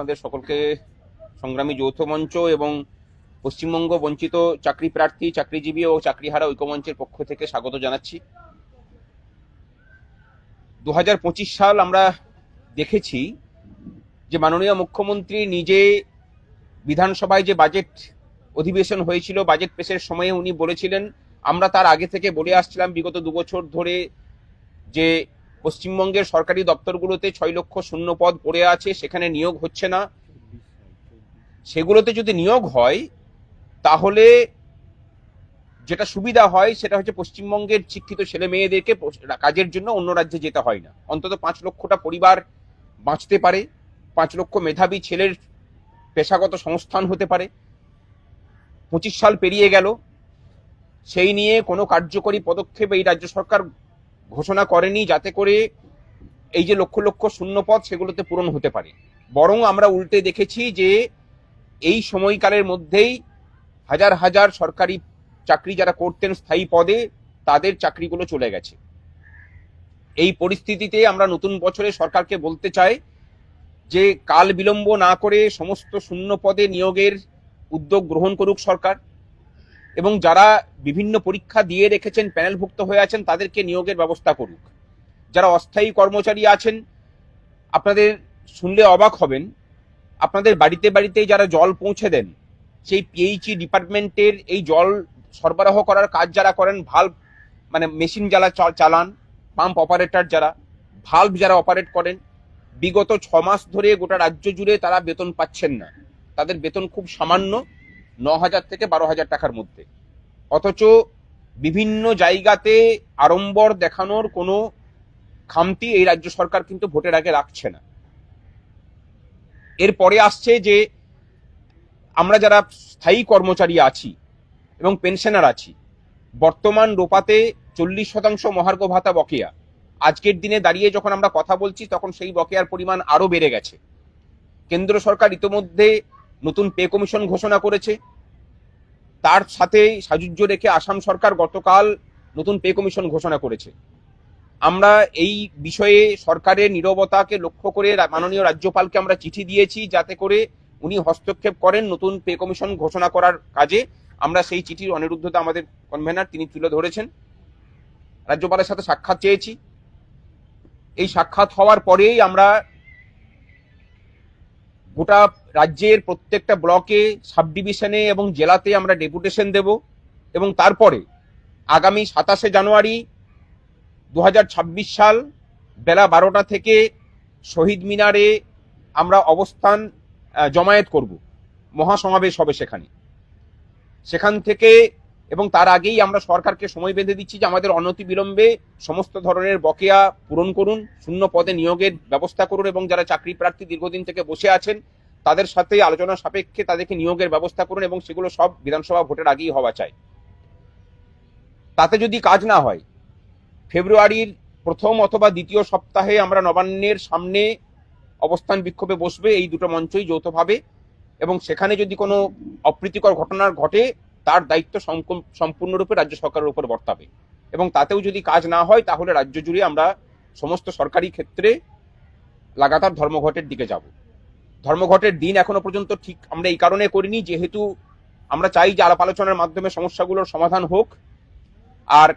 আপনাদের সকলকে সংগ্রামী যৌথ মঞ্চ এবং পশ্চিমবঙ্গ বঞ্চিত চাকরি প্রার্থী, চাকরিজীবী ও চাকরিহারা ঐক্যমঞ্চের পক্ষ থেকে স্বাগত জানাচ্ছি। 2025 সাল আমরা দেখেছি যে মাননীয় মুখ্যমন্ত্রী নিজে বিধানসভায় যে বাজেট অধিবেশন হয়েছিল, বাজেট পেশের সময়ে উনি বলেছিলেন, আমরা তার আগে থেকে বলে আসছিলাম বিগত 2 বছর ধরে, যে পশ্চিমবঙ্গের সরকারি দপ্তরগুলোতে 6 লক্ষ শূন্য পদ পড়ে আছে, সেখানে নিয়োগ হচ্ছে না। সেগুলোতে যদি নিয়োগ হয় তাহলে যেটা সুবিধা হয় সেটা হচ্ছে পশ্চিমবঙ্গের শিক্ষিত ছেলে মেয়েদেরকে কাজের জন্য অন্য রাজ্যে যেতে হয় না। অন্তত 5 লক্ষটা পরিবার বাঁচতে পারে, 5 লক্ষ মেধাবী ছেলের পেশাগত সংস্থান হতে পারে। 25 সাল পেরিয়ে গেল, সেই নিয়ে কোনো কার্যকরী পদক্ষেপ এই রাজ্য সরকার ঘোষণা করেনি যাতে করে এই যে লক্ষ লক্ষ শূন্যপদ সেগুলোতে পূরণ হতে পারে। বরং আমরা উল্টে দেখেছি যে এই সময়কালের মধ্যেই হাজার হাজার সরকারি চাকরি যারা করতেন স্থায়ী পদে, তাদের চাকরিগুলো চলে গেছে। এই পরিস্থিতিতে আমরা নতুন বছরে সরকারকে বলতে চাই যে কাল বিলম্ব না করে সমস্ত শূন্য পদে নিয়োগের উদ্যোগ গ্রহণ করুক সরকার, এবং যারা বিভিন্ন পরীক্ষা দিয়ে রেখেছেন, প্যানেলভুক্ত হয়ে আছেন, তাদেরকে নিয়োগের ব্যবস্থা করুক। যারা অস্থায়ী কর্মচারী আছেন, আপনাদের শুনলে অবাক হবেন, আপনাদের বাড়িতে বাড়িতে যারা জল পৌঁছে দেন, সেই পিএইচই ডিপার্টমেন্টের এই জল সরবরাহ করার কাজ যারা করেন, ভাল্ব মানে মেশিন যারা চালান, পাম্প অপারেটর যারা, ভাল্ব যারা অপারেট করেন, বিগত 6 মাস ধরে গোটা রাজ্য জুড়ে তারা বেতন পাচ্ছেন না। তাদের বেতন খুব সামান্য, 9,000 থেকে 12,000 টাকার মধ্যে। অথচ বিভিন্ন জায়গাতে আড়ম্বর দেখানোর কোনো খামতি এই রাজ্য সরকার কিন্তু ভোটের আগে রাখছে না। এরপরে আসছে যে আমরা যারা স্থায়ী কর্মচারী আছি এবং পেনশনার আছি, বর্তমান রোপাতে 40% মহার্ঘ ভাতা বকেয়া। আজকের দিনে দাঁড়িয়ে যখন আমরা কথা বলছি তখন সেই বকেয়ার পরিমাণ আরো বেড়ে গেছে। কেন্দ্র সরকার ইতোমধ্যে নতুন পে কমিশন ঘোষণা করেছে, তার সাথে সাযুজ্য রেখে আসাম সরকার গতকাল নতুন পে কমিশন ঘোষণা করেছে। আমরা এই বিষয়ে সরকারের নীরবতাকে লক্ষ্য করে মাননীয় রাজ্যপালকে আমরা চিঠি দিয়েছি যাতে করে উনি হস্তক্ষেপ করেন নতুন পে কমিশন ঘোষণা করার কাজে। আমরা সেই চিঠির অনিরুদ্ধতা আমাদের কনভেনার তিনি তুলে ধরেছেন। রাজ্যপালের সাথে সাক্ষাৎ চেয়েছি। এই সাক্ষাৎ হওয়ার পরেই আমরা গোটা রাজ্যের প্রত্যেকটা ব্লকে, সাব ডিভিশনে এবং জেলাতে আমরা ডেপুটেশন দেব, এবং তারপরে আগামী 27শে জানুয়ারি 2026 সাল বেলা 12টা থেকে শহীদ মিনারে আমরা অবস্থান জমায়েত করব, মহাসমাবেশ হবে সেখান থেকে। এবং তার আগেই আমরা সরকারকে সময় বেঁধে দিচ্ছি যে আমাদের অনতি বিলম্বে সমস্ত ধরনের বকেয়া পূরণ করুন, শূন্য পদে নিয়োগের ব্যবস্থা করুন, এবং যারা চাকরি প্রার্থী দীর্ঘদিন থেকে বসে আছেন তাদের সাথে আলোচনা সাপেক্ষে তাদেরকে নিয়োগের ব্যবস্থা করুন, এবং সেগুলো সব বিধানসভা ভোটের আগেই হওয়া চাই। তাতে যদি কাজ না হয়, ফেব্রুয়ারির প্রথম অথবা দ্বিতীয় সপ্তাহে আমরা নবান্নের সামনে অবস্থান বিক্ষোভে বসবে এই দুটো মঞ্চই যৌথভাবে, এবং সেখানে যদি কোনো অপ্রীতিকর ঘটনা ঘটে তার দায়িত্ব সম্পূর্ণরূপে রাজ্য সরকারের উপর বর্তাবে। এবং তাতেও যদি কাজ না হয় তাহলে রাজ্য জুড়ে আমরা সমস্ত সরকারি ক্ষেত্রে লাগাতার ধর্মঘটের দিকে যাব। ধর্মঘটের দিন এখনো পর্যন্ত ঠিক আমরা এই কারণে করিনি, যেহেতু আমরা চাই যে আলাপ আলোচনার মাধ্যমে সমস্যাগুলোর সমাধান হোক। আর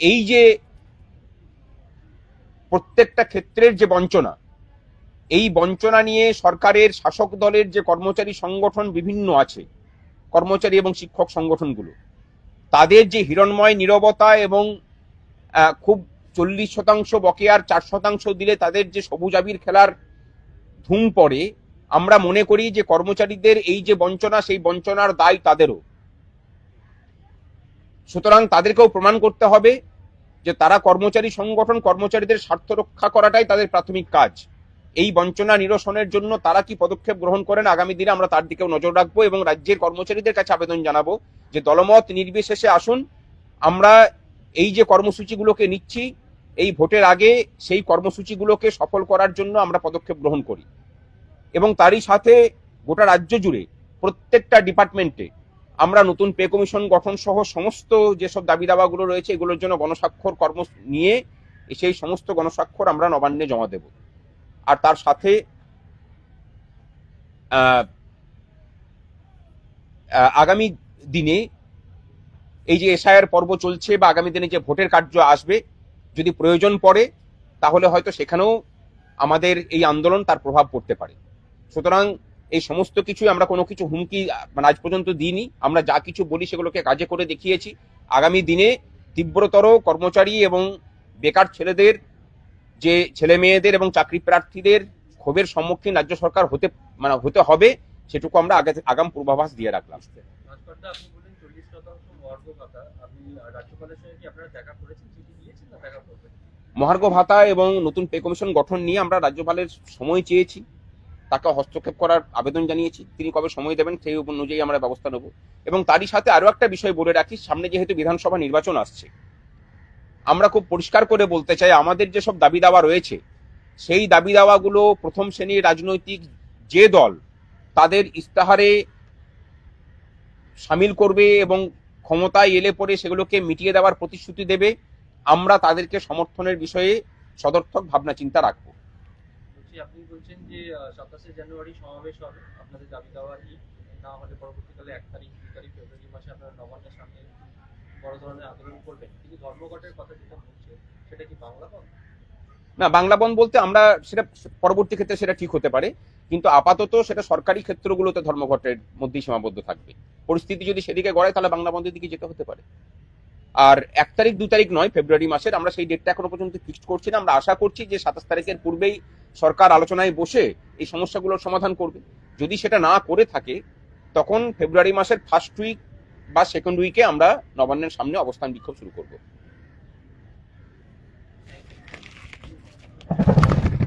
এই যে প্রত্যেকটা ক্ষেত্রের যে বঞ্চনা, এই বঞ্চনা নিয়ে সরকারের শাসক দলের যে কর্মচারী সংগঠন বিভিন্ন আছে, কর্মচারী এবং শিক্ষক সংগঠনগুলো, তাদের যে হিরণময় নীরবতা এবং খুব 40% বকেয়ার 4% দিলে তাদের যে সবুজ আবির খেলার ধুম পড়ে, আমরা মনে করি যে কর্মচারীদের এই যে বঞ্চনা, সেই বঞ্চনার দায় তাদেরও। সুতরাং তাদেরকেও প্রমাণ করতে হবে যে তারা কর্মচারী সংগঠন, কর্মচারীদের স্বার্থ রক্ষা করাটাই তাদের প্রাথমিক কাজ। এই বঞ্চনা নিরসনের জন্য তারা কি পদক্ষেপ গ্রহণ করেন আগামী দিনে আমরা তার দিকেও নজর রাখবো, এবং রাজ্যের কর্মচারীদের কাছে আবেদন জানাবো যে দলমত নির্বিশেষে আসুন, আমরা এই যে কর্মসূচিগুলোকে নিচ্ছি এই ভোটের আগে সেই কর্মসূচিগুলোকে সফল করার জন্য আমরা পদক্ষেপ গ্রহণ করি। এবং তারই সাথে গোটা রাজ্য জুড়ে প্রত্যেকটা ডিপার্টমেন্টে আমরা নতুন পে কমিশন গঠন সহ সমস্ত যেসব দাবি দাবাগুলো রয়েছে এগুলোর জন্য গণস্বাক্ষর কর্ম নিয়ে সেই সমস্ত গণস্বাক্ষর আমরা নবান্নে জমা দেব। আর তার সাথে আহ, আগামী দিনে এই যে এসআইআর পর্ব চলছে বা আগামী দিনে যে ভোটের কার্য আসবে, যদি প্রয়োজন পড়ে তাহলে হয়তো সেখানেও আমাদের এই আন্দোলন তার প্রভাব পড়তে পারে। সুতরাং এই সমস্ত কিছুই আমরা কোনো কিছু হুমকি মানে আজ পর্যন্ত দিইনি। আমরা যা কিছু বলি সেগুলোকে কাজে করে দেখিয়েছি। আগামী দিনে তীব্রতর কর্মচারী এবং বেকার ছেলেদের, যে ছেলে মেয়েদের এবং চাকরি প্রার্থীদের ক্ষোভের সম্মুখীন রাজ্য সরকার হতে হবে, সেটুকু আমরা আগাম পূর্বাভাস দিয়ে রাখলাম। আপনি বললেন 40% মহার্ঘ ভাতা, আপনি রাজ্যপালের সঙ্গে কি আপনারা দেখা করেছেন, চিঠি দিয়েছেন না দেখা করবেন? মহার্ঘ ভাতা এবং নতুন পে কমিশন গঠন নিয়ে আমরা রাজ্যপালের সময় চেয়েছি, তাকে হস্তক্ষেপ করার আবেদন জানিয়েছি। তিনি কবে সময় দেবেন সেই অনুযায়ী আমরা ব্যবস্থা নেব। এবং তারই সাথে আরো একটা বিষয় বলে রাখি, সামনে যেহেতু বিধানসভা নির্বাচন আসছে, আমরা খুব পরিষ্কার করে বলতে চাই আমাদের যেসব দাবি দাওয়া রয়েছে সেই দাবি দাওয়াগুলো প্রথম শ্রেণীর রাজনৈতিক যে দল তাদের ইস্তাহারে সামিল করবে এবং ক্ষমতায় এলে পরে সেগুলোকে মিটিয়ে দেওয়ার প্রতিশ্রুতি দেবে, আমরা তাদেরকে সমর্থনের বিষয়ে সদর্থক ভাবনা চিন্তা রাখবো। আপনি বলছেন যে 27শে জানুয়ারি সমাবেশ হবে, আপনাদের দাবি দেওয়া না হলে পরবর্তীকালে 1 তারিখ 2 তারিখ ফেব্রুয়ারি মাসে আপনারা নবান্নের সামনে বড় ধরনের আন্দোলন করবেন, কিন্তু ধর্মঘটের কথা যেটা বলছে সেটা কি বাংলা বন্ধ? না, বাংলা বন্ধ বলতে আমরা সেটা পরবর্তী ক্ষেত্রে সেটা ঠিক হতে পারে, কিন্তু আপাতত সেটা সরকারি ক্ষেত্রগুলোতে ধর্মঘটের মধ্যেই সীমাবদ্ধ থাকবে। পরিস্থিতি যদি সেদিকে গড়ায় তাহলে বাংলা বন্ধের দিকে যেতে হতে পারে। আর 1 তারিখ 2 তারিখ নয়, ফেব্রুয়ারি মাসের, আমরা সেই ডেটটা এখনো পর্যন্ত ফিক্সড করছি না। আমরা আশা করছি যে 27 তারিখের পূর্বেই সরকার আলোচনায় বসে এই সমস্যাগুলোর সমাধান করবে। যদি সেটা না করে থাকে তখন ফেব্রুয়ারি মাসের ফার্স্ট উইক বা সেকেন্ড উইকে আমরা নবান্নের সামনে অবস্থান বিক্ষোভ শুরু করব।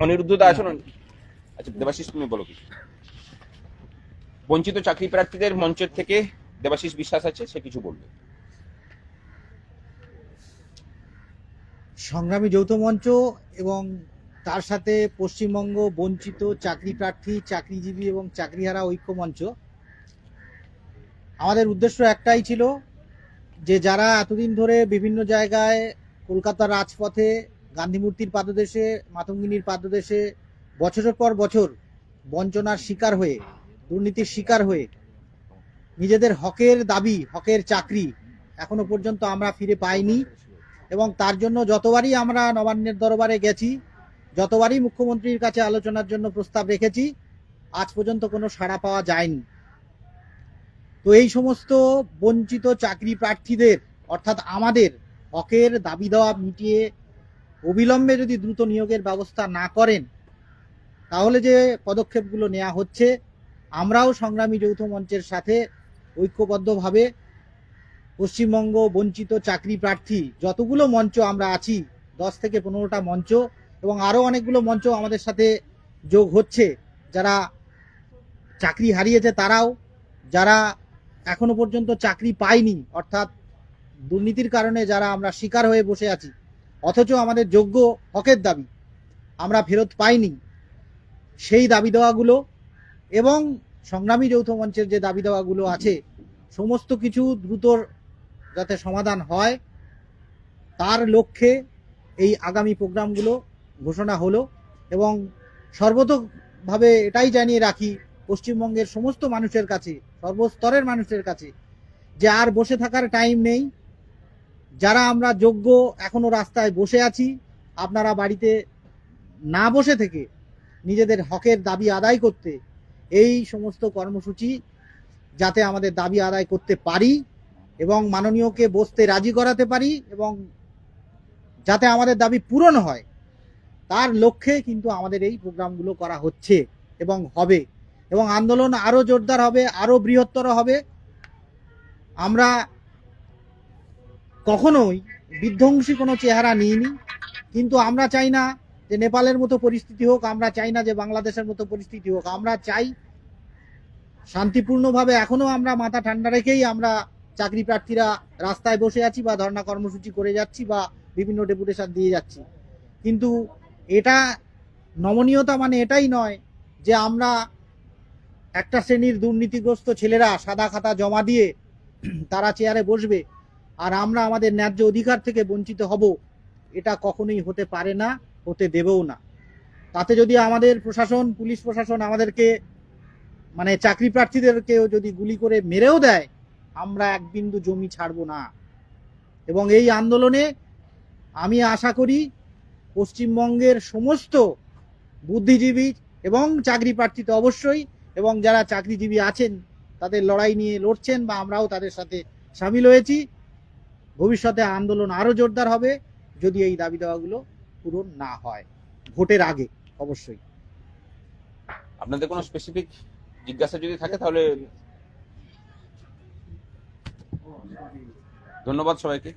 অনিরুদ্ধ দা আসুন। আচ্ছা দেবাশিস, তুমি বলো কিছু। বঞ্চিত চাকরি প্রার্থীদের মঞ্চের থেকে দেবাশিস বিশ্বাস আছে, সে কিছু বলবে। সংগ্রামী যৌথ মঞ্চ এবং তার সাথে পশ্চিমবঙ্গ বঞ্চিত চাকরি প্রার্থী, চাকরিজীবী এবং চাকরিহারা ঐক্য মঞ্চ, আমাদের উদ্দেশ্য একটাই ছিল যে যারা এতদিন ধরে বিভিন্ন জায়গায় কলকাতার রাজপথে, গান্ধী মূর্তির পাদদেশে, মাতঙ্গিনীর পাদদেশে বছরের পর বছর বঞ্চনার শিকার হয়ে, দুর্নীতির শিকার হয়ে নিজেদের হকের দাবি, হকের চাকরি এখনো পর্যন্ত আমরা ফিরে পাইনি, এবং তার জন্য যতবারই আমরা নবান্নের দরবারে গেছি, যতবারই মুখ্যমন্ত্রীর কাছে আলোচনার জন্য প্রস্তাব রেখেছি, আজ পর্যন্ত কোনো সাড়া পাওয়া যায়নি। তো এই সমস্ত বঞ্চিত চাকরি প্রার্থীদের, অর্থাৎ আমাদের হকের দাবি দেওয়া মিটিয়ে অবিলম্বে যদি দ্রুত নিয়োগের ব্যবস্থা না করেন, তাহলে যে পদক্ষেপগুলো নেওয়া হচ্ছে, আমরাও সংগ্রামী যৌথ মঞ্চের সাথে ঐক্যবদ্ধভাবে পশ্চিমবঙ্গ বঞ্চিত চাকরি প্রার্থী যতগুলো মঞ্চ আমরা আছি, 10 থেকে 15টা মঞ্চ এবং আরও অনেকগুলো মঞ্চ আমাদের সাথে যোগ হচ্ছে, যারা চাকরি হারিয়েছে তারাও, যারা এখনো পর্যন্ত চাকরি পায়নি, অর্থাৎ দুর্নীতির কারণে যারা আমরা শিকার হয়ে বসে আছি, অথচ আমাদের যোগ্য হকের দাবি আমরা ফেরত পাইনি, সেই দাবি দেওয়াগুলো এবং সংগ্রামী যৌথ মঞ্চের যে দাবি দেওয়াগুলো আছে, সমস্ত কিছু দ্রুত যাতে সমাধান হয় তার লক্ষ্যে এই আগামী প্রোগ্রামগুলো ঘোষণা হলো। এবং সর্বতোভাবে এটাই জানিয়ে রাখি পশ্চিমবঙ্গের সমস্ত মানুষের কাছে, সর্বস্তরের মানুষের কাছে, যে আর বসে থাকার টাইম নেই। যারা আমরা যোগ্য এখনো রাস্তায় বসে আছি, আপনারা বাড়িতে না বসে থেকে নিজেদের হকের দাবি আদায় করতে, এই সমস্ত কর্মসূচি যাতে আমাদের দাবি আদায় করতে পারি এবং মাননীয়কে বসতে রাজি করাতে পারি এবং যাতে আমাদের দাবি পূরণ হয়, তার লক্ষ্যে কিন্তু আমাদের এই প্রোগ্রামগুলো করা হচ্ছে এবং হবে, এবং আন্দোলন আরো জোরদার হবে, আরো বৃহত্তর হবে। আমরা কখনোই বিধ্বংসী কোনো চেহারা নিইনি, কিন্তু আমরা চাই না যে নেপালের মতো পরিস্থিতি হোক, আমরা চাই না যে বাংলাদেশের মতো পরিস্থিতি হোক। আমরা চাই শান্তিপূর্ণভাবে, এখনো আমরা মাথা ঠান্ডা রেখেই আমরা চাকরি প্রার্থীরা রাস্তায় বসে আছি বা ধর্ণা কর্মসূচি করে যাচ্ছি বা বিভিন্ন ডেপুটেশন দিয়ে যাচ্ছি। কিন্তু এটা নমনীয়তা মানে এটাই নয় যে আমরা একটা শ্রেণীর দুর্নীতিগ্রস্ত ছেলেরা সাদা খাতা জমা দিয়ে তারা চেয়ারে বসবে আর আমরা আমাদের ন্যায্য অধিকার থেকে বঞ্চিত হব। এটা কখনোই হতে পারে না, হতে দেবেও না। তাতে যদি আমাদের প্রশাসন, পুলিশ প্রশাসন আমাদেরকে মানে চাকরি প্রার্থীদেরকেও যদি গুলি করে মেরেও দেয়, আমরা এক বিন্দু জমি ছাড়বো না। এবং এই আন্দোলনে আমি আশা করি পশ্চিমবঙ্গের সমস্ত বুদ্ধিজীবী এবং চাকরি প্রার্থী তো অবশ্যই, এবং যারা চাকরিজীবী আছেন তাদের লড়াই নিয়ে লড়ছেন বা আমরাও তাদের সাথে সামিল হয়েছি। ভবিষ্যতে আন্দোলন আরো জোরদার হবে যদি এই দাবি দাওয়াগুলো পূরণ না হয় ভোটের আগে। অবশ্যই আপনাদের কোনো স্পেসিফিক জিজ্ঞাসা যদি থাকে তাহলে ধন্যবাদ সবাইকে।